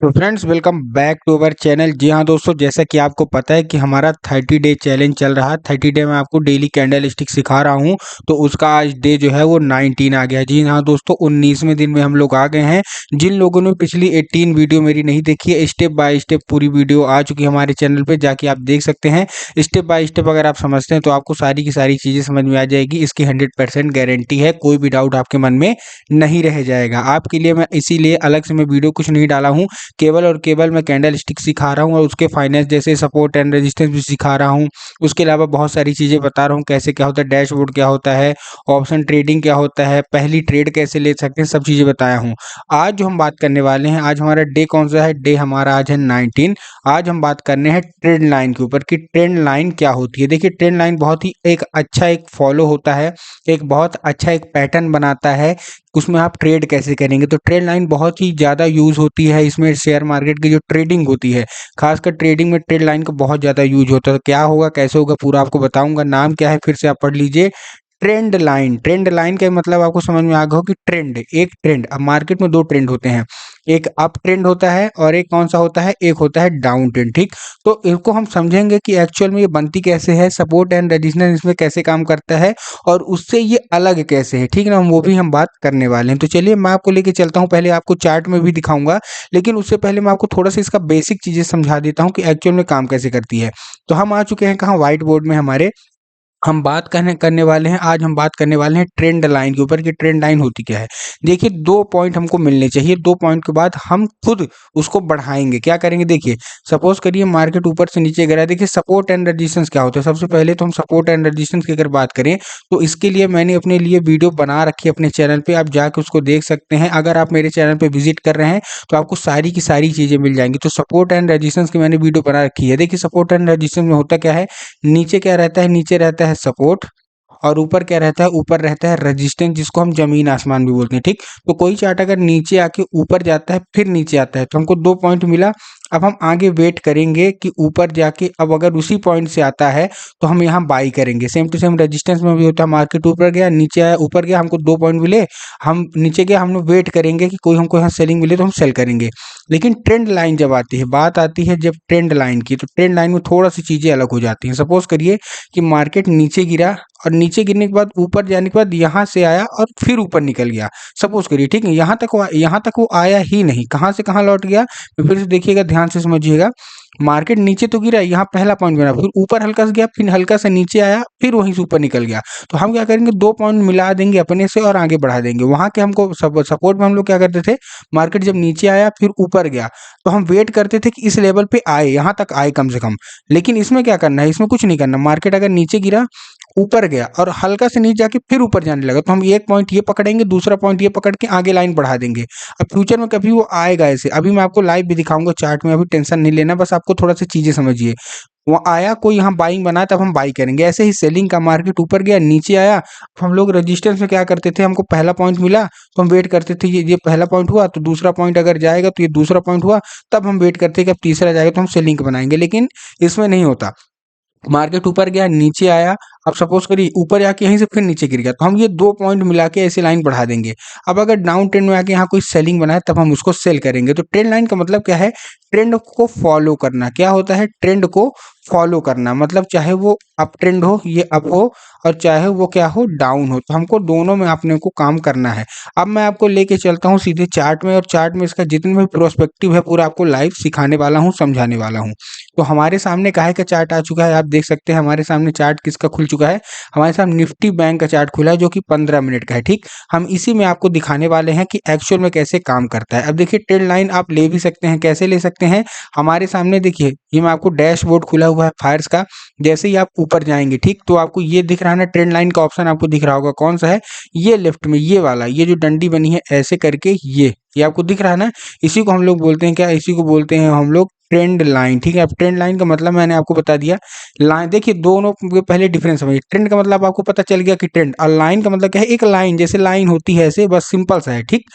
तो friends welcome back to our channel. जी हाँ दोस्तों, जैसा कि आपको पता है कि हमारा 30 डे चैलेंज चल रहा है। 30 डे में आपको डेली कैंडल स्टिक सिखा रहा हूँ। तो उसका आज डे जो है वो 19 आ गया। जी हाँ दोस्तों, 19वें दिन में हम लोग आ गए हैं। जिन लोगों ने पिछली 18 वीडियो मेरी नहीं देखी है, स्टेप बाय स्टेप पूरी वीडियो आ चुकी है हमारे चैनल पे, जाके आप देख सकते हैं। स्टेप बाय स्टेप अगर आप समझते हैं तो आपको सारी की सारी चीज़ें समझ में आ जाएगी। इसकी 100% गारंटी है, कोई भी डाउट आपके मन में नहीं रह जाएगा। आपके लिए मैं इसीलिए अलग से मैं वीडियो कुछ नहीं डाला हूँ। केवल और केवल मैं कैंडल स्टिक सिखा रहा हूँ और उसके फाइनेंस जैसे सपोर्ट एंड रेजिस्टेंस भी सिखा रहा हूँ। उसके अलावा बहुत सारी चीज़ें बता रहा हूँ, कैसे क्या होता है, डैशबोर्ड क्या होता है, ऑप्शन ट्रेडिंग क्या होता है, पहली ट्रेड कैसे ले सकते हैं, सब चीज़ें बताया हूँ। आज जो हम बात करने वाले हैं, आज हमारा डे कौन सा है? डे हमारा आज है 19। आज हम बात करने हैं ट्रेंड लाइन के ऊपर कि ट्रेंड लाइन क्या होती है। देखिए, ट्रेंड लाइन बहुत ही एक फॉलो होता है, एक बहुत अच्छा एक पैटर्न बनाता है। उसमें आप ट्रेड कैसे करेंगे, तो ट्रेड लाइन बहुत ही ज़्यादा यूज़ होती है। इसमें शेयर मार्केट की जो ट्रेडिंग होती है, खासकर ट्रेडिंग में ट्रेड लाइन का बहुत ज़्यादा यूज होता है। तो क्या होगा, कैसे होगा, पूरा आपको बताऊंगा। नाम क्या है, फिर से आप पढ़ लीजिए। Trend line. ट्रेंड लाइन का मतलब आपको समझ में आ गया हो कि ट्रेंड, एक ट्रेंड। अब मार्केट में दो ट्रेंड होते हैं, एक अप ट्रेंड होता है और एक कौन सा होता है, एक होता है डाउन ट्रेंड। ठीक, तो इसको हम समझेंगे कि एक्चुअल में ये बनती कैसे है, सपोर्ट एंड रेजिस्टेंस इसमें कैसे काम करता है और उससे ये अलग कैसे है। ठीक ना, वो भी हम बात करने वाले हैं। तो चलिए मैं आपको लेके चलता हूँ। पहले आपको चार्ट में भी दिखाऊंगा, लेकिन उससे पहले मैं आपको थोड़ा सा इसका बेसिक चीजें समझा देता हूँ कि एक्चुअल में काम कैसे करती है। तो हम आ चुके हैं कहाँ, व्हाइट बोर्ड में हमारे। हम बात करने वाले हैं, आज हम बात करने वाले हैं ट्रेंड लाइन के ऊपर कि ट्रेंड लाइन होती क्या है। देखिए, दो पॉइंट हमको मिलने चाहिए, दो पॉइंट के बाद हम खुद उसको बढ़ाएंगे। क्या करेंगे, देखिए सपोज करिए मार्केट ऊपर से नीचे गिरा। देखिए, सपोर्ट एंड रेजिस्टेंस क्या होता है। सबसे पहले तो हम सपोर्ट एंड रेजिस्टेंस की अगर बात करें तो इसके लिए मैंने अपने लिए वीडियो बना रखी है अपने चैनल पे, आप जाके उसको देख सकते हैं। अगर आप मेरे चैनल पे विजिट कर रहे हैं तो आपको सारी की सारी चीजें मिल जाएंगी। तो सपोर्ट एंड रेजिस्टेंस की मैंने वीडियो बना रखी है। देखिए, सपोर्ट एंड रेजिस्टेंस में होता क्या है, नीचे क्या रहता है, नीचे रहता है सपोर्ट और ऊपर क्या रहता है, ऊपर रहता है रेजिस्टेंस, जिसको हम जमीन आसमान भी बोलते हैं। ठीक, तो कोई चार्ट अगर नीचे आके ऊपर जाता है फिर नीचे आता है तो हमको दो पॉइंट मिला। अब हम आगे वेट करेंगे कि ऊपर जाके अब अगर उसी पॉइंट से आता है तो हम यहाँ बाई करेंगे। सेम टू सेम रेजिस्टेंस में भी होता है, मार्केट ऊपर गया नीचे आया, ऊपर गया, हमको दो पॉइंट मिले, हम नीचे गया, हम लोग वेट करेंगे कि कोई हमको यहाँ सेलिंग मिले तो हम सेल करेंगे। लेकिन ट्रेंड लाइन जब आती है, बात आती है जब ट्रेंड लाइन की, तो ट्रेंड लाइन में थोड़ा सी चीजें अलग हो जाती हैं। सपोज करिए कि मार्केट नीचे गिरा और नीचे गिरने के बाद ऊपर जाने के बाद यहाँ से आया और फिर ऊपर निकल गया। सपोज करिए, ठीक है, यहाँ तक वो आया ही नहीं, कहाँ से कहाँ लौट गया। तो फिर से देखिएगा, ध्यान से समझिएगा। मार्केट नीचे तो गिरा, यहाँ पहला पॉइंट बना, फिर ऊपर हल्का सा गया, फिर हल्का सा नीचे आया, फिर वहीं से ऊपर निकल गया। तो हम क्या करेंगे, दो पॉइंट मिला देंगे अपने से और आगे बढ़ा देंगे। वहां के हमको सपोर्ट में हम लोग क्या करते थे, मार्केट जब नीचे आया फिर ऊपर गया तो हम वेट करते थे कि इस लेवल पे आए, यहाँ तक आए कम से कम। लेकिन इसमें क्या करना है, इसमें कुछ नहीं करना। मार्केट अगर नीचे गिरा, ऊपर गया और हल्का से नीचे जाके फिर ऊपर जाने लगा, तो हम एक पॉइंट ये पकड़ेंगे, दूसरा पॉइंट ये पकड़ के आगे लाइन बढ़ा देंगे। अब फ्यूचर में कभी वो आएगा ऐसे, अभी मैं आपको लाइव भी दिखाऊंगा चार्ट में, अभी टेंशन नहीं लेना, बस आपको थोड़ा सा चीजें समझिए। वो आया, कोई यहाँ बाइंग बनाया, तब हम बाई करेंगे। ऐसे ही सेलिंग का, मार्केट ऊपर गया नीचे आया, तो हम लोग रेजिस्टेंस में क्या करते थे, हमको पहला पॉइंट मिला तो हम वेट करते थे, ये पहला पॉइंट हुआ तो दूसरा पॉइंट अगर जाएगा तो ये दूसरा पॉइंट हुआ, तब हम वेट करते कि अब तीसरा जाएगा तो हम सेलिंग बनाएंगे। लेकिन इसमें नहीं होता, मार्केट ऊपर गया नीचे आया, अब सपोज करिए ऊपर जाके यहीं से फिर नीचे गिर गया, तो हम ये दो पॉइंट मिला के ऐसे लाइन बढ़ा देंगे। अब अगर डाउन ट्रेंड में आके यहाँ कोई सेलिंग बनाए तब हम उसको सेल करेंगे। तो ट्रेंड लाइन का मतलब क्या है, ट्रेंड को फॉलो करना। क्या होता है, ट्रेंड को फॉलो करना, मतलब चाहे वो अप ट्रेंड हो, ये अप हो, और चाहे वो क्या हो, डाउन हो, तो हमको दोनों में अपने को काम करना है। अब मैं आपको लेके चलता हूँ सीधे चार्ट में, और चार्ट में इसका जितने भी प्रोस्पेक्टिव है पूरा आपको लाइव सिखाने वाला हूँ, समझाने वाला हूँ। तो हमारे सामने काहे का चार्ट आ चुका है, आप देख सकते हैं हमारे सामने चार्ट किसका खुल चुका है। हमारे सामने निफ्टी बैंक का चार्ट खुला है जो कि 15 मिनट का है। ठीक, हम इसी में आपको दिखाने वाले हैं कि एक्चुअल में कैसे काम करता है। अब देखिए, ट्रेंड लाइन आप ले भी सकते हैं, कैसे ले सकते हैं, हमारे सामने देखिए, ये मैं आपको डैशबोर्ड खुला हुआ है फायर्स का। जैसे ही आप ऊपर जाएंगे, ठीक, तो आपको ये दिख रहा है ना, ट्रेंड लाइन का ऑप्शन आपको दिख रहा होगा, कौन सा है, ये लेफ्ट में ये वाला, ये जो डंडी बनी है ऐसे करके, ये आपको दिख रहा है ना। इसी को हम लोग बोलते हैं क्या, इसी को बोलते हैं हम लोग ट्रेंड लाइन। ठीक है, अब ट्रेंड लाइन का मतलब मैंने आपको बता दिया। लाइन देखिए, दोनों के पहले डिफरेंस समझिए। ट्रेंड का मतलब आपको पता चल गया कि ट्रेंड, और लाइन का मतलब क्या है, एक लाइन, जैसे लाइन होती है ऐसे, बस सिंपल सा है। ठीक,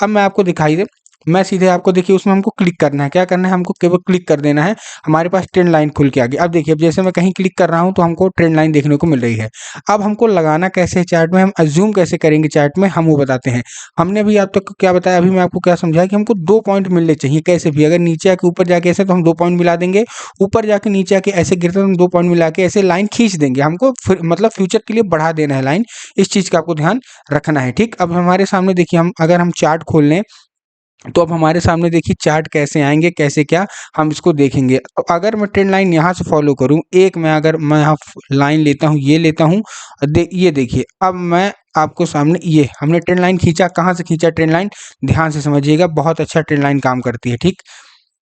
अब मैं आपको दिखाई दे, मैं सीधे आपको देखिए उसमें हमको क्लिक करना है, क्या करना है हमको केवल क्लिक कर देना है, हमारे पास ट्रेंड लाइन खुल के आ गई। अब देखिए अब जैसे मैं कहीं क्लिक कर रहा हूँ तो हमको ट्रेंड लाइन देखने को मिल रही है। अब हमको लगाना कैसे है चार्ट में, हम अज्यूम कैसे करेंगे चार्ट में, हम वो बताते हैं। हमने अभी आप तक क्या बताया, अभी मैं आपको क्या समझाया कि हमको 2 पॉइंट मिलने चाहिए कैसे भी, अगर नीचे आके ऊपर जाके ऐसे तो हम 2 पॉइंट मिला देंगे, ऊपर जाके नीचे आके ऐसे गिरते तो हम 2 पॉइंट मिला के ऐसे लाइन खींच देंगे। हमको मतलब फ्यूचर के लिए बढ़ा देना है लाइन, इस चीज़ का आपको ध्यान रखना है। ठीक, अब हमारे सामने देखिए हम अगर हम चार्ट खोल लें तो अब हमारे सामने देखिए चार्ट कैसे आएँगे, कैसे क्या हम इसको देखेंगे। तो अगर मैं ट्रेंड लाइन यहाँ से फॉलो करूँ, एक मैं अगर मैं यहाँ लाइन लेता हूँ, ये लेता हूँ, ये देखिए अब मैं आपको सामने ये हमने ट्रेंड लाइन खींचा, कहाँ से खींचा ट्रेंड लाइन, ध्यान से समझिएगा, बहुत अच्छा ट्रेंड लाइन काम करती है। ठीक,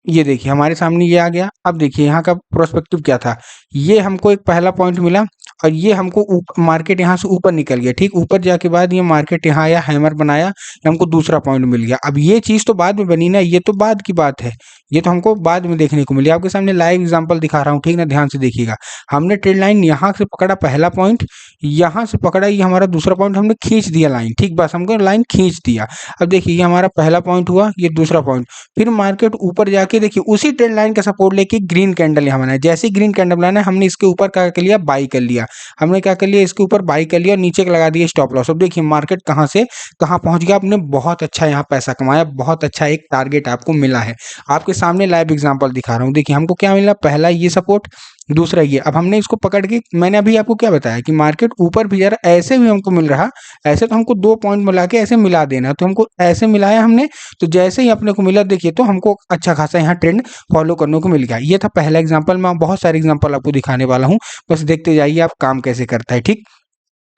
ये देखिए हमारे सामने ये आ गया। अब देखिए यहाँ का प्रोस्पेक्टिव क्या था, ये हमको एक पहला पॉइंट मिला और ये हमको मार्केट यहाँ से ऊपर निकल गया। ठीक, ऊपर जाके बाद ये मार्केट यहाँ आया, हैमर बनाया, हमको दूसरा पॉइंट मिल गया। अब ये चीज़ तो बाद में बनी ना, ये तो बाद की बात है, ये तो हमको बाद में देखने को मिली। आपके सामने लाइव एग्जांपल दिखा रहा हूँ, ठीक ना, ध्यान से देखिएगा। हमने ट्रेंड लाइन यहाँ से पकड़ा पहला पॉइंट, यहाँ से पकड़ा ये हमारा दूसरा पॉइंट, हमने खींच दिया लाइन। ठीक, बस हमको लाइन खींच दिया। अब देखिए ये हमारा पहला पॉइंट हुआ, ये दूसरा पॉइंट, फिर मार्केट ऊपर जाके देखिए उसी ट्रेंड लाइन का सपोर्ट लेके ग्रीन कैंडल यहाँ बनाया। जैसे ही ग्रीन कैंडल बनाया हमने इसके ऊपर क्या कर लिया, बाई कर लिया। हमने क्या कर लिया, इसके ऊपर बाई कर लिया और नीचे लगा दिया स्टॉप लॉस। अब देखिए मार्केट कहाँ से कहाँ पहुंच गया, आपने बहुत अच्छा यहाँ पैसा कमाया, बहुत अच्छा एक टारगेट आपको मिला है। आपके सामने लाइव एग्जांपल दिखा रहा हूँ, देखिए हमको क्या मिला, पहला ये सपोर्ट, दूसरा ये। अब हमने इसको पकड़ के, मैंने अभी आपको क्या बताया कि मार्केट ऊपर भी जा रहा, ऐसे भी हमको मिल रहा, ऐसे तो हमको 2 पॉइंट मिला के ऐसे मिला देना, तो हमको ऐसे मिलाया हमने, तो जैसे ही अपने को मिला देखिए तो हमको अच्छा खासा यहाँ ट्रेंड फॉलो करने को मिल गया। ये था पहला एग्जांपल, मैं बहुत सारे एग्जांपल आपको दिखाने वाला हूँ, बस देखते जाइए आप काम कैसे करता है। ठीक,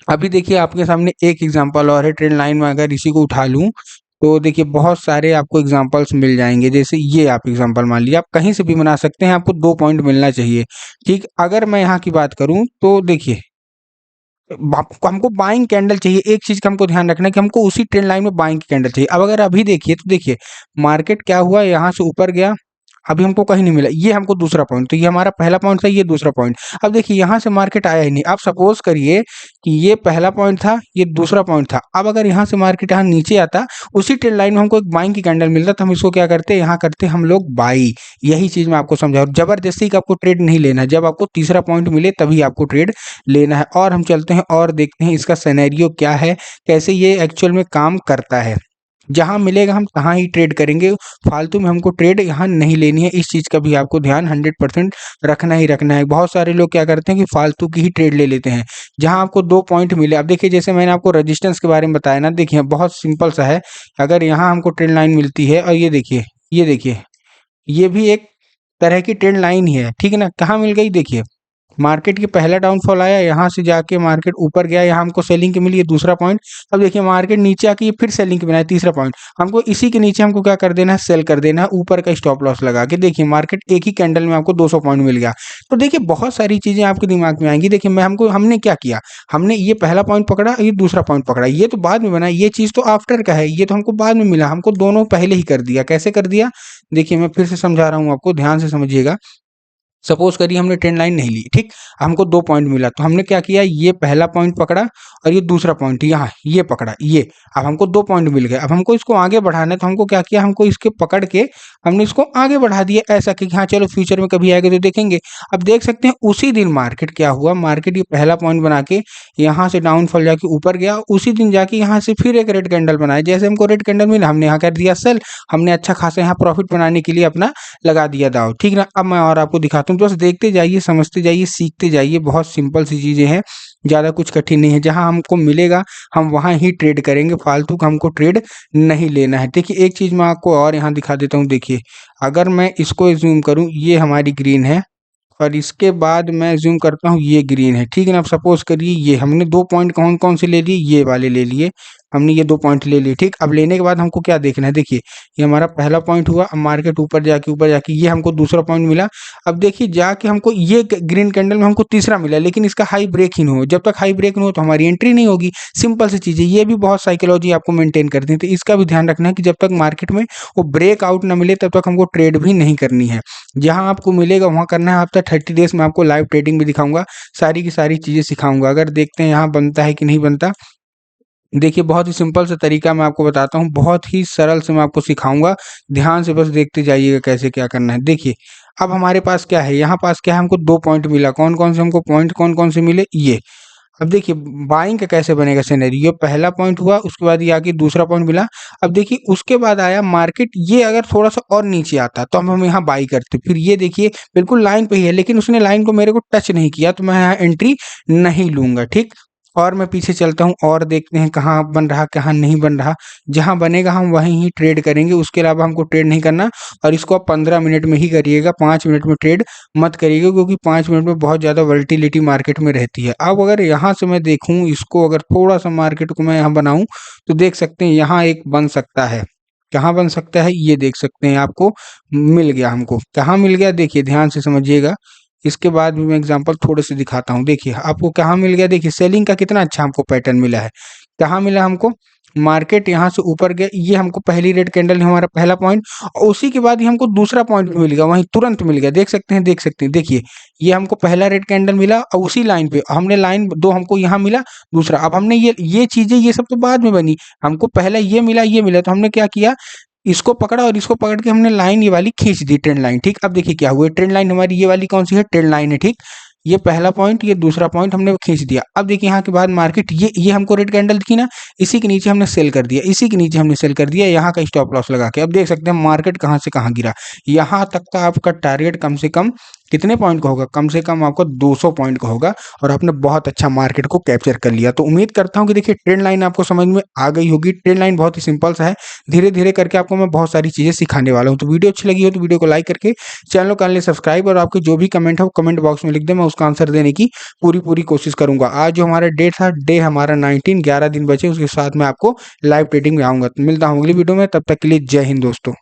अभी देखिए आपके सामने एक एग्जांपल और है, ट्रेंड लाइन में अगर इसी को उठा लूँ तो देखिए बहुत सारे आपको एग्जांपल्स मिल जाएंगे। जैसे ये आप एग्जांपल मान लीजिए, आप कहीं से भी बना सकते हैं, आपको 2 पॉइंट मिलना चाहिए। ठीक, अगर मैं यहाँ की बात करूँ तो देखिए हमको बाइंग कैंडल चाहिए, एक चीज का हमको ध्यान रखना है कि हमको उसी ट्रेंड लाइन में बाइंग कैंडल चाहिए। अब अगर अभी देखिए तो देखिए मार्केट क्या हुआ, यहाँ से ऊपर गया, अभी हमको कहीं नहीं मिला, ये हमको दूसरा पॉइंट, तो ये हमारा पहला पॉइंट था, ये दूसरा पॉइंट। अब देखिए यहाँ से मार्केट आया ही नहीं। आप सपोज करिए कि ये पहला पॉइंट था, ये दूसरा पॉइंट था, अब अगर यहाँ से मार्केट यहाँ नीचे आता, उसी ट्रेंड लाइन में हमको एक बाइंग की कैंडल मिलता, तो हम इसको क्या करते, यहाँ करते हम लोग बाई। यही चीज मैं आपको समझा, जबरदस्ती का आपको ट्रेड नहीं लेना है, जब आपको तीसरा पॉइंट मिले तभी आपको ट्रेड लेना है। और हम चलते हैं और देखते हैं इसका सिनेरियो क्या है, कैसे ये एक्चुअल में काम करता है। जहाँ मिलेगा हम तहाँ ही ट्रेड करेंगे, फालतू में हमको ट्रेड यहाँ नहीं लेनी है, इस चीज़ का भी आपको ध्यान 100% रखना ही रखना है। बहुत सारे लोग क्या करते हैं कि फालतू की ही ट्रेड ले लेते हैं, जहाँ आपको 2 पॉइंट मिले। अब देखिए जैसे मैंने आपको रेजिस्टेंस के बारे में बताया ना, देखिए बहुत सिंपल सा है, अगर यहाँ हमको ट्रेंड लाइन मिलती है और ये देखिए, ये देखिए, ये भी एक तरह की ट्रेंड लाइन ही है, ठीक है ना, कहाँ मिल गई, देखिए मार्केट की पहला डाउनफॉल आया, यहाँ से जाके मार्केट ऊपर गया, यहाँ हमको सेलिंग की मिली, ये दूसरा पॉइंट। अब देखिए मार्केट नीचे आके ये फिर सेलिंग की बनाया, तीसरा पॉइंट। हमको इसी के नीचे हमको क्या कर देना है, सेल कर देना है, ऊपर का स्टॉप लॉस लगा के। देखिए मार्केट एक ही कैंडल में आपको 200 पॉइंट मिल गया। तो देखिए बहुत सारी चीजें आपके दिमाग में आएंगी। देखिए हमने क्या किया, हमने ये पहला पॉइंट पकड़ा, ये दूसरा पॉइंट पकड़ा, ये तो बाद में बना, ये चीज तो आफ्टर का है, ये तो हमको बाद में मिला, हमको दोनों पहले ही कर दिया। कैसे कर दिया, देखिए मैं फिर से समझा रहा हूँ आपको, ध्यान से समझिएगा। सपोज करिए हमने ट्रेंड लाइन नहीं ली, ठीक, हमको 2 पॉइंट मिला, तो हमने क्या किया, ये पहला पॉइंट पकड़ा और ये दूसरा पॉइंट यहाँ ये पकड़ा, ये अब हमको 2 पॉइंट मिल गए। अब हमको इसको आगे बढ़ाना है, तो हमको क्या किया, हमको इसके पकड़ के हमने इसको आगे बढ़ा दिया, ऐसा कि हाँ चलो फ्यूचर में कभी आएगा तो देखेंगे। अब देख सकते हैं उसी दिन मार्केट क्या हुआ, मार्केट ये पहला पॉइंट बना के यहाँ से डाउनफॉल जाके ऊपर गया, उसी दिन जाके यहाँ से फिर एक रेड कैंडल बनाया। जैसे हमको रेड कैंडल मिला, हमने यहाँ कर दिया सेल, हमने अच्छा खासा यहाँ प्रॉफिट बनाने के लिए अपना लगा दिया दाव, ठीक ना। अब मैं और आपको दिखाता हूँ, तो बस देखते जाइए, समझते जाइए, सीखते जाइए, बहुत सिंपल सी चीज़ें हैं, ज़्यादा कुछ कठिन नहीं है। जहाँ हमको मिलेगा हम वहाँ ही ट्रेड करेंगे, फालतू का हमको ट्रेड नहीं लेना है। देखिए एक चीज़ मैं आपको और यहाँ दिखा देता हूँ, देखिए अगर मैं इसको जूम करूँ, ये हमारी ग्रीन है और इसके बाद मैं जूम करता हूँ, ये ग्रीन है, ठीक है ना। अब सपोज करिए ये हमने 2 पॉइंट कौन कौन से ले लिए, ये वाले ले लिए, हमने ये 2 पॉइंट ले लिए, ठीक। अब लेने के बाद हमको क्या देखना है, देखिए ये हमारा पहला पॉइंट हुआ, अब मार्केट ऊपर जाके ये हमको दूसरा पॉइंट मिला। अब देखिए जाके हमको ये ग्रीन कैंडल में हमको तीसरा मिला, लेकिन इसका हाई ब्रेक ही नहीं हो, जब तक हाई ब्रेक नहीं हो तो हमारी एंट्री नहीं होगी। सिंपल सी चीज़ है, ये भी बहुत साइकोलॉजी आपको मेंटेन करती है, तो इसका भी ध्यान रखना है कि जब तक मार्केट में वो ब्रेकआउट ना मिले तब तक हमको ट्रेड भी नहीं करनी है। जहाँ आपको मिलेगा वहाँ करना है। आफ्टर 30 डेज में आपको लाइव ट्रेडिंग भी दिखाऊंगा, सारी की सारी चीज़ें सिखाऊंगा। अगर देखते हैं यहाँ बनता है कि नहीं बनता, देखिए बहुत ही सिंपल सा तरीका मैं आपको बताता हूँ, बहुत ही सरल से मैं आपको सिखाऊँगा, ध्यान से बस देखते जाइएगा कैसे क्या करना है। देखिए, अब हमारे पास क्या है, यहाँ पास क्या है, हमको 2 पॉइंट मिला, कौन-कौन से हमको पॉइंट कौन-कौन से मिले? ये। अब देखिए बाइंग का कैसे बनेगा सिनेरियो, पहला पॉइंट हुआ, उसके बाद ये आके दूसरा पॉइंट मिला। अब देखिए उसके बाद आया मार्केट, ये अगर थोड़ा-सा और नीचे आता तो हम यहाँ बाई करते। फिर ये देखिए बिल्कुल लाइन पे ही है, लेकिन उसने लाइन को मेरे को टच नहीं किया, तो मैं यहाँ एंट्री नहीं लूँगा, ठीक? और मैं पीछे चलता हूँ और देखते हैं कहाँ बन रहा, कहाँ नहीं बन रहा। जहाँ बनेगा हम वहीं ही ट्रेड करेंगे, उसके अलावा हमको ट्रेड नहीं करना। और इसको आप 15 मिनट में ही करिएगा, 5 मिनट में ट्रेड मत करिएगा, क्योंकि 5 मिनट में बहुत ज़्यादा वोलेटिलिटी मार्केट में रहती है। अब अगर यहाँ से मैं देखूँ इसको, अगर थोड़ा-सा मार्केट को मैं यहाँ बनाऊँ, तो देख सकते हैं यहाँ एक बन सकता है। कहाँ बन सकता है? ये देख सकते हैं, आपको मिल गया हमको। कहाँ मिल गया? देखिए ध्यान से समझिएगा। इसके बाद भी मैं एग्ज़ाम्पल थोड़े से दिखाता हूँ। देखिए आपको कहाँ मिल गया? देखिए सेलिंग का कितना अच्छा हमको पैटर्न मिला है। कहाँ मिला हमको? मार्केट यहाँ से ऊपर गया, ये हमको पहली रेड कैंडल है हमारा पहला पॉइंट, और उसी के बाद ही हमको दूसरा पॉइंट भी मिल गया, वहीं तुरंत मिल गया। देख सकते हैं, देख सकते हैं। देखिए ये हमको पहला रेड कैंडल मिला और उसी लाइन पे हमने लाइन 2 हमको यहाँ मिला, दूसरा। अब हमने ये चीज़ें ये सब तो बाद में बनी, हमको पहला ये मिला, तो हमने क्या किया, इसको पकड़ा और इसको पकड़ के हमने लाइन ये वाली खींच दी, ट्रेंड लाइन, ठीक। अब देखिए क्या हुआ, ट्रेंड लाइन हमारी ये वाली कौन सी है? ट्रेंड लाइन है, ठीक। ये पहला पॉइंट, ये दूसरा पॉइंट हमने खींच दिया। अब देखिए यहाँ के बाद मार्केट, ये हमको रेड कैंडल दिखी ना, इसी के नीचे हमने सेल कर दिया, इसी के नीचे हमने सेल कर दिया, यहाँ का स्टॉप लॉस लगा के। अब देख सकते हैं मार्केट कहाँ से कहाँ गिरा। यहाँ तक का आपका टारगेट कम से कम कितने पॉइंट का होगा? कम से कम आपको 200 पॉइंट का होगा, और आपने बहुत अच्छा मार्केट को कैप्चर कर लिया। तो उम्मीद करता हूँ कि देखिए ट्रेंड लाइन आपको समझ में आ गई होगी। ट्रेंड लाइन बहुत ही सिंपल सा है, धीरे धीरे करके आपको मैं बहुत सारी चीज़ें सिखाने वाला हूँ। तो वीडियो अच्छी लगी हो तो वीडियो को लाइक करके चैनल को कर लें सब्सक्राइब, और आपके जो भी कमेंट है वो कमेंट बॉक्स में लिख दें, मैं उसका आंसर देने की पूरी कोशिश करूंगा। आज जो हमारा डेट था, डे हमारा 19, 11 दिन बचे, उसके साथ मैं आपको लाइव ट्रेडिंग में आऊँगा। तो मिलता हूँ अगली वीडियो में, तब तक के लिए जय हिंद दोस्तों।